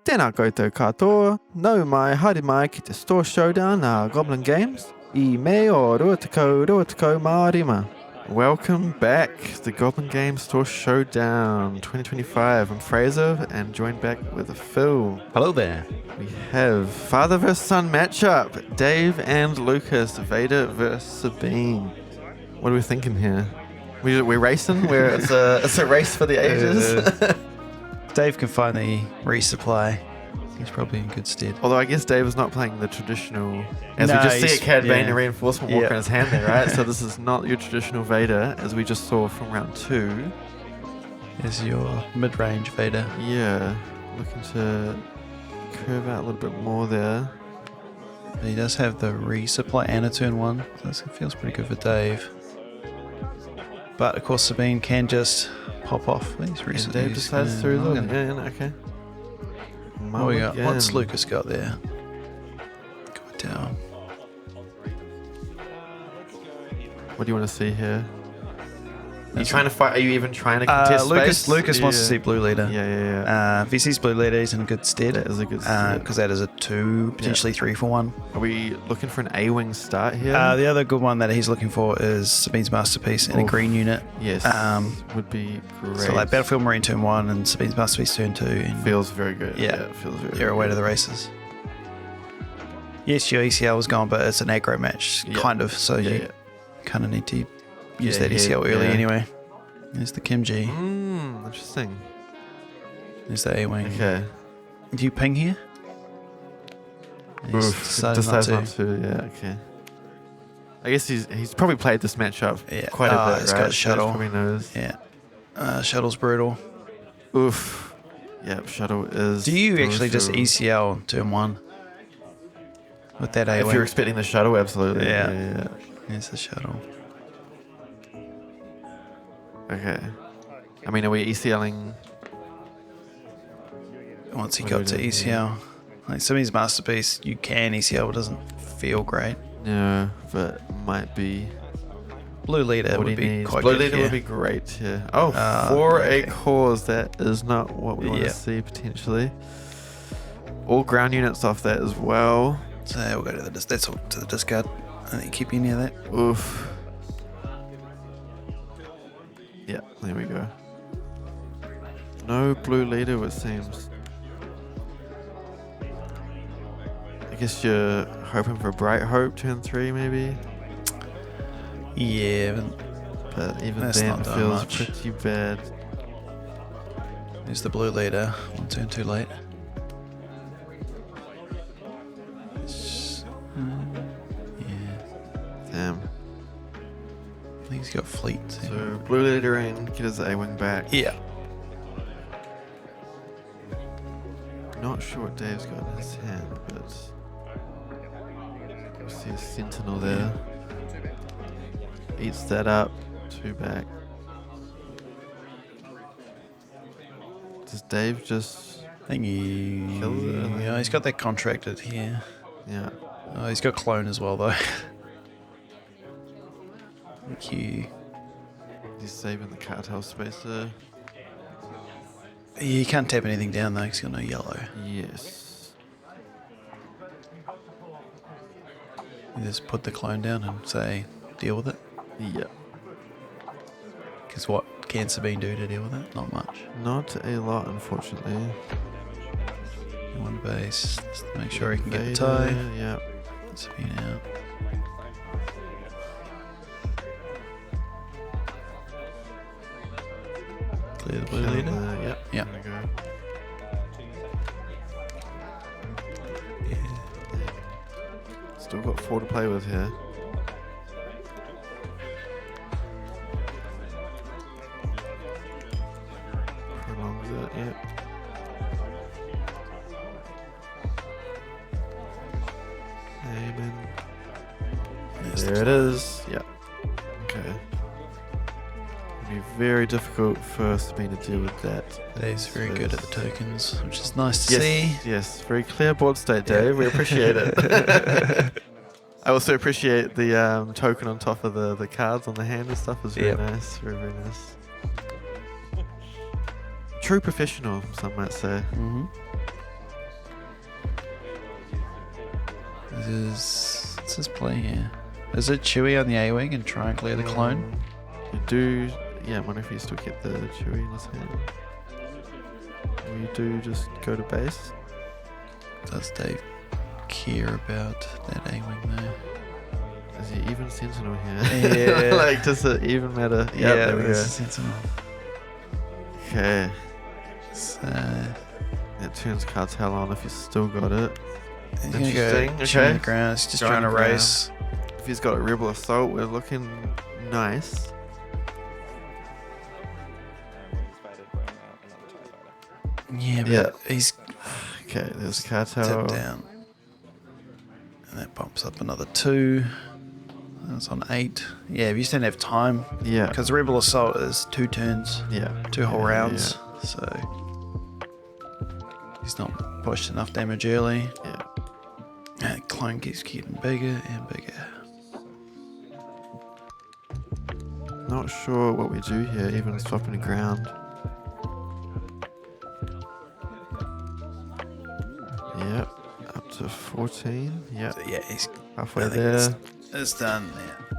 Tēnā koutou katoa, nau mai haere mai ki te store Showdown Goblin Games, I me o ruatakau mārima. Welcome back to the Goblin Games Store Showdown 2025. I'm Fraser and joined back with Phil. Hello there. We have father versus son matchup, Dave and Lucas, Vader versus Sabine. What are we thinking here? We're racing, where it's a race for the ages. Dave can finally resupply. He's probably in good stead. Although I guess Dave is not playing the traditional, as No, we just see a Cad Bane yeah. reinforcement walker in his hand there, right? So this is not your traditional Vader, as we just saw from round 2. Is your mid-range Vader. Yeah, looking to curve out a little bit more there. But he does have the resupply and a turn 1. So it feels pretty good for Dave. But of course Sabine can just pop off. He's And Dave decides through them. Yeah, okay. What we got? What's Lucas got there? Go down. What do you want to see here? Are you trying to fight? Are you even trying to contest space? Lucas wants to see blue leader. Yeah. If he sees blue leader, he's in good stead. That is a good stead. Because that is a 2, potentially 3 for 1. Are we looking for an A-wing start here? The other good one that he's looking for is Sabine's Masterpiece and a green unit. Yes, would be great. So like Battlefield Marine turn 1 and Sabine's Masterpiece turn 2. And feels very good. Yeah, it feels very you're good. away to the races. Yes, your ECL was gone, but it's an aggro match, kind of. So you kind of need to use that ECL early anyway. There's the Kim G. Interesting. There's the A-Wing. Okay. Do you ping here? Oof, decides not to. Yeah, okay. I guess he's probably played this matchup quite a bit, he's right? got shuttle. So he probably knows. Yeah. Shuttle's brutal. Oof. Yep, shuttle is Do you actually brutal. just ECL turn 1? With that A-Wing? If you're expecting the shuttle, absolutely. Yeah. There's the shuttle. Okay. I mean, are we ECLing? Once he got to ECL. Like Sabine's Masterpiece, you can ECL, it doesn't feel great. No, but might be. Blue leader what would be needs. quite Blue good leader here. would be great here. Oh, for a cause, that is not what we want to see potentially. All ground units off that as well. So we'll go to the that's all to the discard. I think keep you near that. Oof. Yeah, there we go. No blue leader, it seems. I guess you're hoping for Bright Hope turn 3, maybe. Yeah, But even that's then, not done feels much. pretty bad. There's the blue leader. 1 turn too late. Damn. I think he's got fleet. So blue leader in, get his A-wing back. Yeah. Not sure what Dave's got in his hand, but we see a sentinel there. Eats that up. 2 back. Does Dave just I think he kills it? Yeah, he's got that contracted here. Yeah. Oh, he's got clone as well though. Thank you. He's saving the cartel space there. He can't tap anything down though, 'cause he's got no yellow. Yes. You just put the clone down and say, deal with it. Yeah. Because what can Sabine do to deal with it? Not much. Not a lot, unfortunately. One base, just make sure he can get the Vader, tie. Yeah. Sabine out. Clear the blue leader. Yep. Yeah. There we go. Still got 4 to play with here. Prolongs it, yep. Amen. There it is. Yep. Okay. It'll be very difficult for Sabine to deal with that. Dave's very good at the tokens, which is nice to Yes, see. yes, very clear board state, Dave. We appreciate it. I also appreciate the token on top of the cards on the hand and stuff. Is very nice, very nice. True professional, some might say. Mm-hmm. What's his play here? Is it Chewie on the A-Wing and try and clear the clone? You do... Yeah, I wonder if you still get the Chewie in his hand. Or you do just go to base. Does Dave care about that A-Wing there? Is he even Sentinel here? Yeah. Like, does it even matter? Yeah, there we go. that's Sentinel. Okay. So, It turns cartel on if he's still got it. he's going to go Interesting, on the ground. He's just trying to race. If he's got a rebel assault, we're looking nice. Yeah, but he's Okay, there's cartel. tipped down. And that bumps up another 2. That's on 8. Yeah, if you just don't have time. Yeah. Because the Rebel Assault is 2 turns. Yeah. 2 whole Yeah, rounds. So he's not pushed enough damage early. Yeah. And clone keeps getting bigger and bigger. Not sure what we do here, even swapping the ground. Yep. Up to 14. Yep. So yeah, he's Halfway I think there. It's done. Yeah.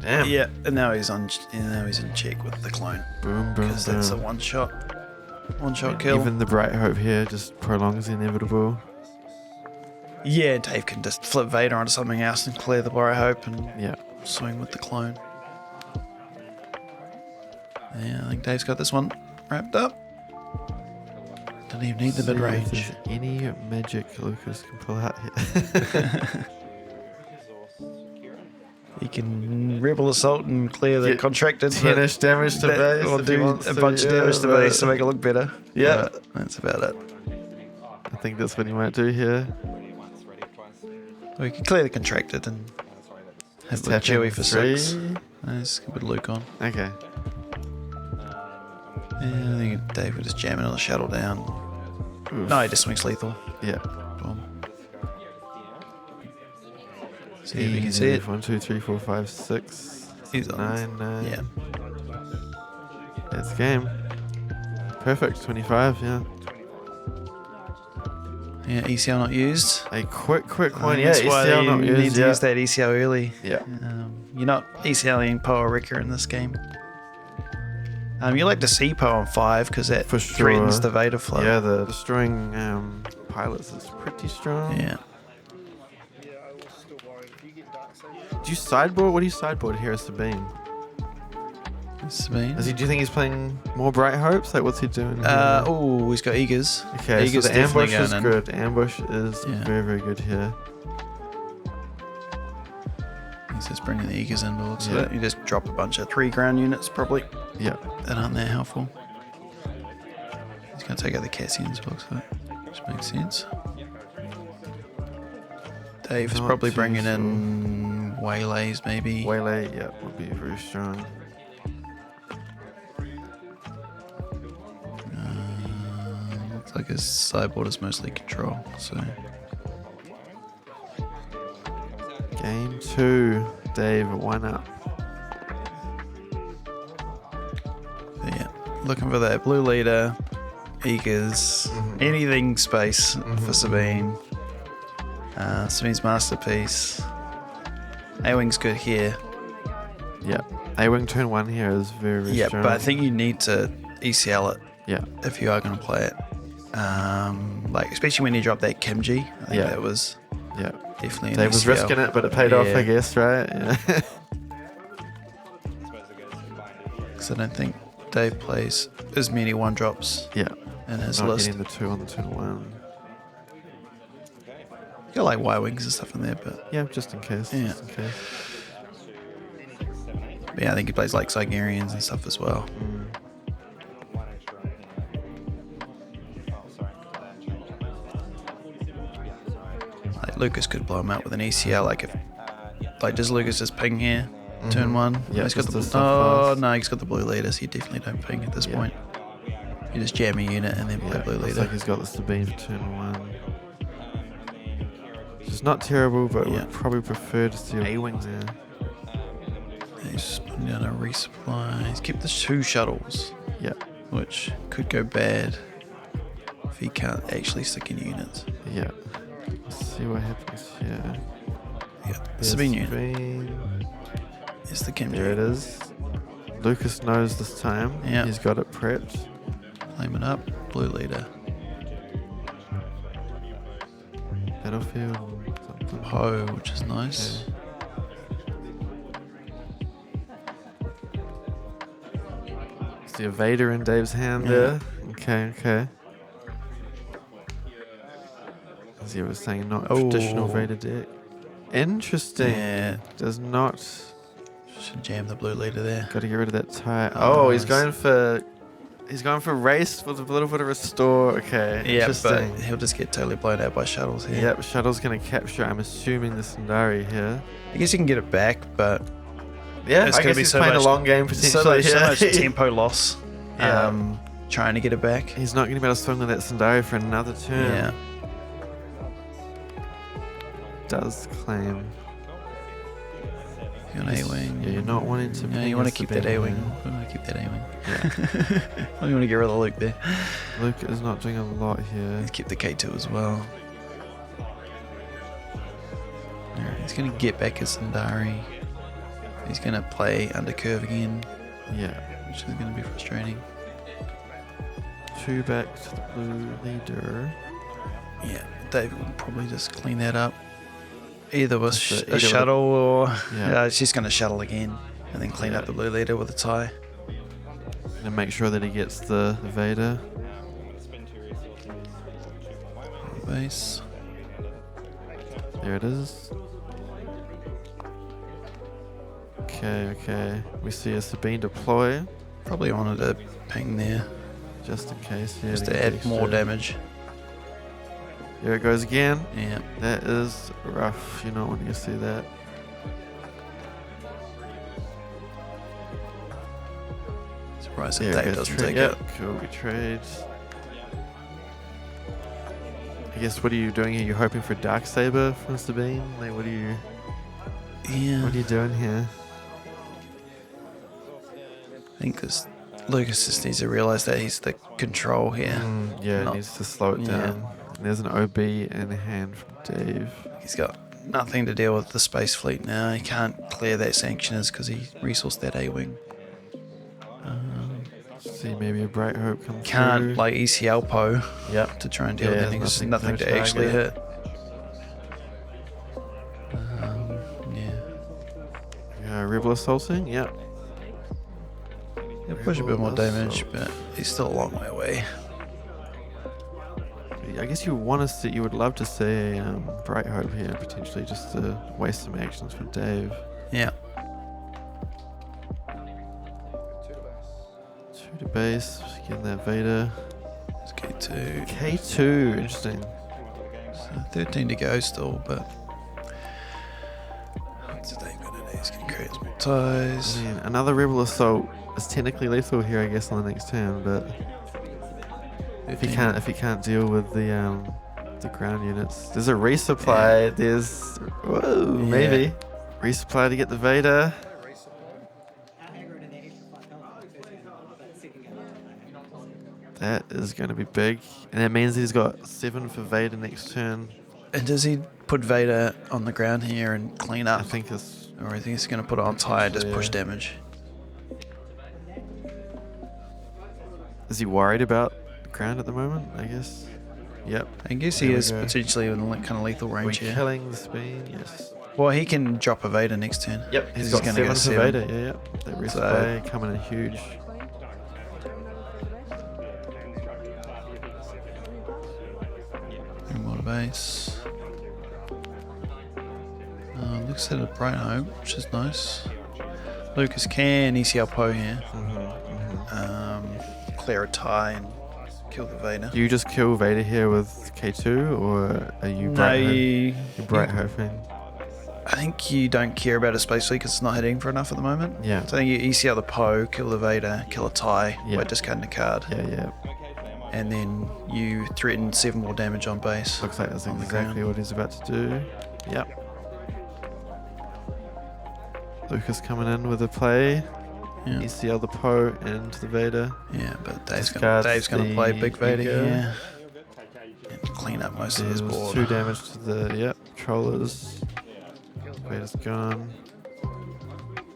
Damn. Yeah, and now he's on. Now he's in check with the clone. Boom, boom, Because that's a boom. one shot kill. Even the Bright Hope here just prolongs the inevitable. Yeah, Dave can just flip Vader onto something else and clear the Bright Hope and Yeah. swing with the clone. Yeah, I think Dave's got this one wrapped up. Don't even need the See if mid-range. there's any magic Lucas can pull out here. He can Rebel Assault and clear the Get contracted. 10-ish damage to base. Or if he do wants a to, bunch of damage to but base to make it look better. Yeah. But that's about it. I think that's what he might do here. We can clear the contracted and have the Tap in Chewie for 6. 3. Nice, with Luke on. Okay. Yeah, I think Dave would just jam another shuttle down. Oof. No, he just swings lethal. Yeah. Boom. See if you can see it. 1, 2, 3, 4, 5, 6. He's on. 9. Yeah. That's game. Perfect. 25. Yeah. Yeah, ECL not used. A quick one. Yeah. That's why ECL you not used. need to Yeah. use that ECL early. Yeah. You're not ECLing Poe or Wrecker in this game. You like to see Poe on 5 because that For sure. threatens the Vader flow. Yeah. The destroying pilots is pretty strong. Yeah. Do you sideboard? What do you sideboard here as Sabine? Sabine. Do you think he's playing more Bright Hopes? Like, what's he doing? Oh, he's got Eagers. Okay, Eagers so the definitely ambush is going in. good. Ambush is Yeah. very, very good here. He's just bringing the Eagers in, but looks Yeah. like you just drop a bunch of 3 ground units probably Yeah. that aren't that helpful. He's going to take out the Cassians, looks like. Which makes sense. Dave is Not probably too bringing sure. in Waylays maybe. Waylay, yeah, would be very strong. Looks like his sideboard is mostly control, so Game 2. Dave, 1 up. but yeah. Looking for that blue leader, Eagers, anything space for Sabine. Sabine's masterpiece. A-Wing's good here. Yeah. A-Wing turn 1 here is very, very Yeah, strong. but I think you need to ECL it Yeah. if you are going to play it. Like especially when you drop that Kimji. I think Yeah. that was Yeah. definitely an Dave was ECL. risking it, but it paid off, Yeah. I guess, right? Yeah. Because I don't think Dave plays as many 1-drops Yeah. in his Not list. getting the 2 on the turn 1. You got like Y-Wings and stuff in there, but Yeah, just in case. Yeah. Just in case. yeah, I think he plays like Zygerians and stuff as well. Like Lucas could blow him out with an ECL. Like does Lucas just ping here, turn 1? Yeah, he's got just the to stop fast. no, he's got the blue leaders. You definitely don't ping at this point. You just jam a unit and then play Yeah, blue looks leader. like he's got the Sabine for turn 1. Which is not terrible, but Yeah. would probably prefer to see A-Wings there. He's just putting down a resupply. He's kept the 2 shuttles, Yeah. which could go bad if he can't actually stick in units. Yeah. Let's see what happens here. Yeah, There's Sabine. It's the Kim There it G. is. Lucas knows this time. Yeah. He's got it prepped. Flame it up. Blue leader. Battlefield. Something. Poe, which is nice. Okay. See a Vader in Dave's hand there. Okay. As he was saying, not traditional Vader deck. Interesting. Yeah. Does not. Should jam the blue leader there. Got to get rid of that tie. Oh, Oh, he's nice. going for race with a little bit of restore. Okay. Yeah, but Interesting. he'll just get totally blown out by shuttles here. Yep, Shuttle's going to capture, I'm assuming, the Sundari here. I guess you can get it back, but Yeah, It's I gonna guess be he's so playing much- a long game potentially so much here. tempo loss. Yeah. Trying to get it back. He's not going to be able to swing with that Sundari for another turn. Yeah. Does claim. You're an A-wing. Yeah, you're not wanting to. Yeah, ping you want a to keep that Sabine. A-wing. You want to keep that A-wing. Yeah. You want to get rid of Luke there. Luke is not doing a lot here. Let's keep the K2 as well. Alright, he's going to get back his Sundari. He's going to play under curve again, Yeah. which is going to be frustrating. 2 back to the blue leader. Yeah, David will probably just clean that up. Either with That's it, a either shuttle or Yeah. she's going to shuttle again and then clean up the blue leader with a tie. And make sure that he gets the Vader. Base. There it is. Okay. We see a Sabine deploy. Probably wanted a ping there Just in case. Yeah, just to to get add more extra. damage. There it goes again. Yeah. That is rough. You're not wanting to see that. Surprised There that it Dave goes. doesn't Trade. take Yep. it. Cool. We trade. I guess what are you doing here? You're hoping for Darksaber from Sabine? Like what are you Yeah. doing here? I think because Lucas just needs to realise that he's the control here. Yeah, Not- it needs to slow it yeah. down. And there's an OB in hand from Dave. He's got nothing to deal with the space fleet now. He can't clear that sanctioners because he resourced that A-wing. See maybe a Bright Hope come Can't through. like ECL Poe Yep. to try and deal with Yeah, anything. There's nothing- nothing no to actually target. hit. Yeah. Yeah, Rebel assaulting. Yep. He'll push a bit more Rebel damage, assault. but he's still a long way away. I guess you want to see. You would love to see Bright Hope here potentially, just to waste some actions for Dave. Yeah. 2 to base, getting that Vader. It's K2. K2, interesting. So 13 to go still, but what's Dave gonna do? He's gonna create some I ties. mean, another Rebel assault is technically lethal here, I guess, on the next turn, but if he can't deal with the ground units, there's a resupply. There's maybe resupply to get the Vader. That is going to be big, and that means he's got 7 for Vader next turn. And does he put Vader on the ground here and clean up? I think it's Or I think he's going to put it on tie and just push Yeah. damage. Is he worried about the ground at the moment? I guess. Yep. I guess There he we is go. potentially in kind of lethal We're range here. killing the Sabine. Yes. Well, he can drop a Vader next turn. Yep. He's He's got gonna 7 go for 7. Vader. Yeah. Yep. That resupply coming in huge. More base. Looks at a Bright Hope, which is nice. Lucas can ECL Poe here. Clear a tie and kill the Vader. Do you just kill Vader here with K2, or are you No, bright hoping? I think you don't care about a space fleet because it's not hitting for enough at the moment. Yeah. So I think you ECL the Poe, kill the Vader, kill a tie Yeah. by discarding a card. Yeah. And then you threaten 7 more damage on base. Looks like that's On the exactly ground. what he's about to do. Yep. Lucas coming in with a play. Yeah. ECL the Poe and the Vader. Yeah, but Dave's Discards gonna play the Big Vader Eagle. here. And clean up most of this There's board. 2 damage to the controllers. Vader's gone.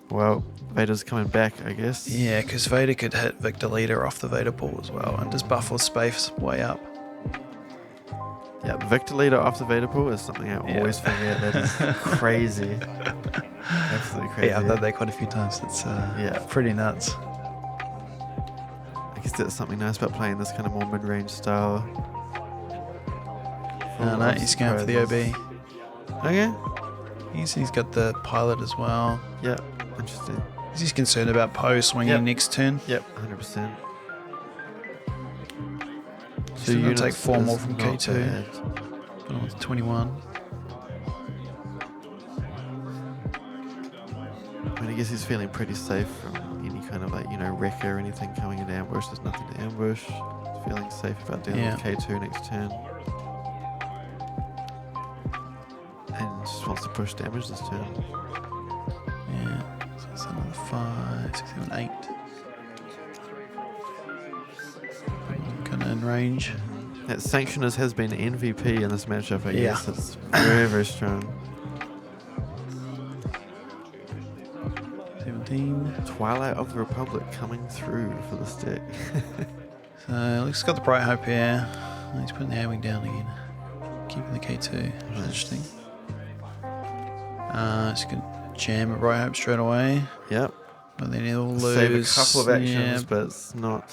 Well, Vader's coming back, I guess. Yeah, because Vader could hit Victor Leader off the Vader pool as well and just buff with space way up. Yeah, Victor Leader off the Vader pool is something I always forget. That is crazy. Absolutely crazy. Yeah, I've done that quite a few times. It's pretty nuts. I guess that's something nice about playing this kind of more mid-range style. No, he's going for the OB. Okay. He's got the pilot as well. Yeah, interesting. He's concerned about Poe swinging next turn. Yep, 100%. So you're going to take 4 more from K2. Bad. Put on with 21. I mean, I guess he's feeling pretty safe from any kind of wrecker or anything coming into ambush. There's nothing to ambush. He's feeling safe about dealing with K2 next turn. And just wants to push damage this turn. Yeah, so that's another 5, 6, 7, 8. Kind of in range. That Sanctioners has been MVP in this matchup, I guess. Yeah. It's very, very strong. 17. Twilight of the Republic coming through for this deck. So Luke's got the Bright Hope here. He's putting the A-Wing down again. Keeping the K2. Interesting. He's going to jam at Bright Hope straight away. Yep. But then he'll lose. Save a couple of actions, Yeah. but it's not...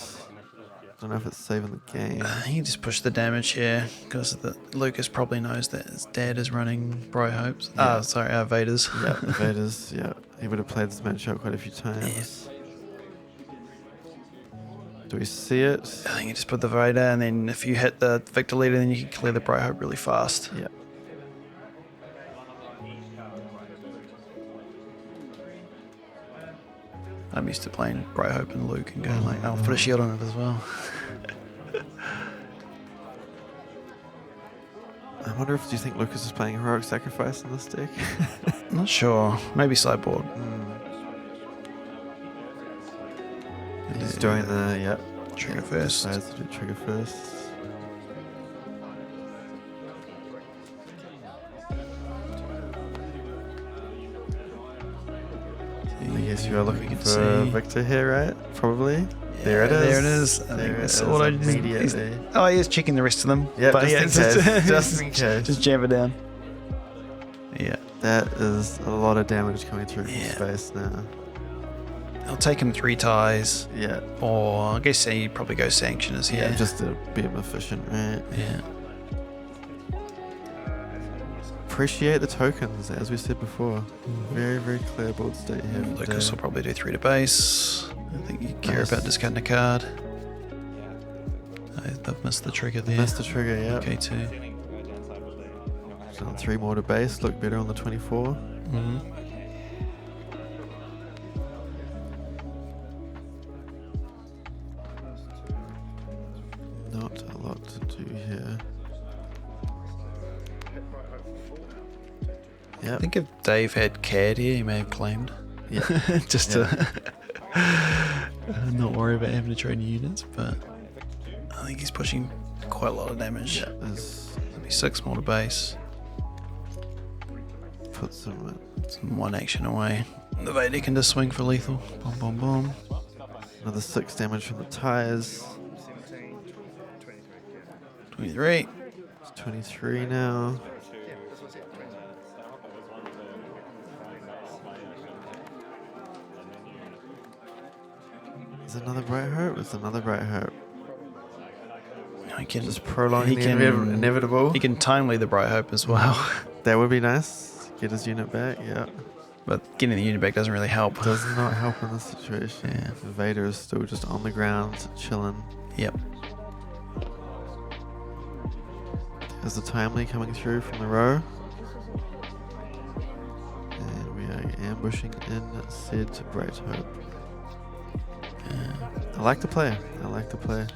I don't know if it's saving the game. He just pushed the damage here because Lucas probably knows that his dad is running Bright Hopes. Yeah. Vader's. Yeah, Vader's. Yeah, he would have played this matchup quite a few times. Do we see it? I think you just put the Vader, and then if you hit the Victor Leader, then you can clear the Bright Hope really fast. Yeah. I'm used to playing Bright Hope and Luke and going like, I'll put a shield on it as well. I wonder do you think Lucas is playing Heroic Sacrifice in this deck? Not sure. Maybe sideboard. He's doing the, Trigger first. Decides to do trigger first. I guess you are looking for Victor here, right? Probably. Yeah, there it is. There it is. I think that's all I just immediately. Oh, he is checking the rest of them. Yeah, but just in case. Just in case. Just jam it down. Yeah. That is a lot of damage coming through from space now. I'll take him 3 ties. Yeah. Or I guess he'd probably go Sanctioners here. Yeah, just to be more efficient, right? Yeah. Appreciate the tokens, as we said before. Very, very clear board state here. Lucas will probably do 3 to base. I think you care about discarding a card. They've missed the trigger there. Missed the trigger, yeah. K2. So 3 more to base, look better on the 24. Mm-hmm. Not a lot to do here. Yeah. I think if Dave had CAD here, he may have claimed. Yeah. Just to not worry about having to trade units, but I think he's pushing quite a lot of damage. Yeah, there's Maybe 6 more to base. put some 1 action away. The Vader can just swing for lethal. Boom, boom, boom. another 6 damage from the tires. 23. It's 23 now. There's another Bright Hope. There's another Bright Hope. He can Just prolonging the inevitable. He can timely the Bright Hope as well. That would be nice. Get his unit back, yeah. But getting the unit back doesn't really help. Does not help in this situation. Yeah. Vader is still just on the ground, chilling. Yep. There's the timely coming through from the row. And we are ambushing in said Bright Hope. I like the play. I like the play.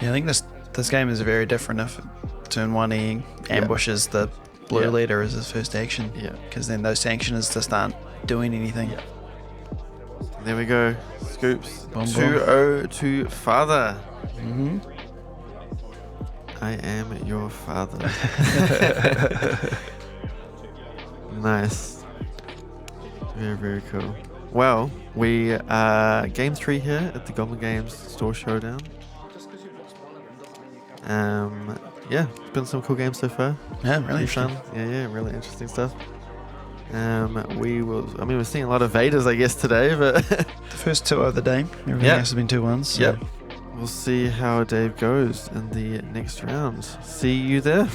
Yeah, I think this game is very different if turn 1 he ambushes the blue leader as his first action. Yeah. Because then those sanctioners just aren't doing anything. Yeah. There we go. Scoops. Boom, boom. 2-0 to Father. Mm-hmm. I am your father. Nice. Very, very cool. Well, we are game 3 here at the Goblin Games Store Showdown. Yeah, been some cool games so far. Yeah, really fun. Yeah, really interesting stuff. We're seeing a lot of Vaders, I guess, today, but The first 2 of the day. Everything else has been 2-1s. So. Yep. We'll see how Dave goes in the next round. See you there.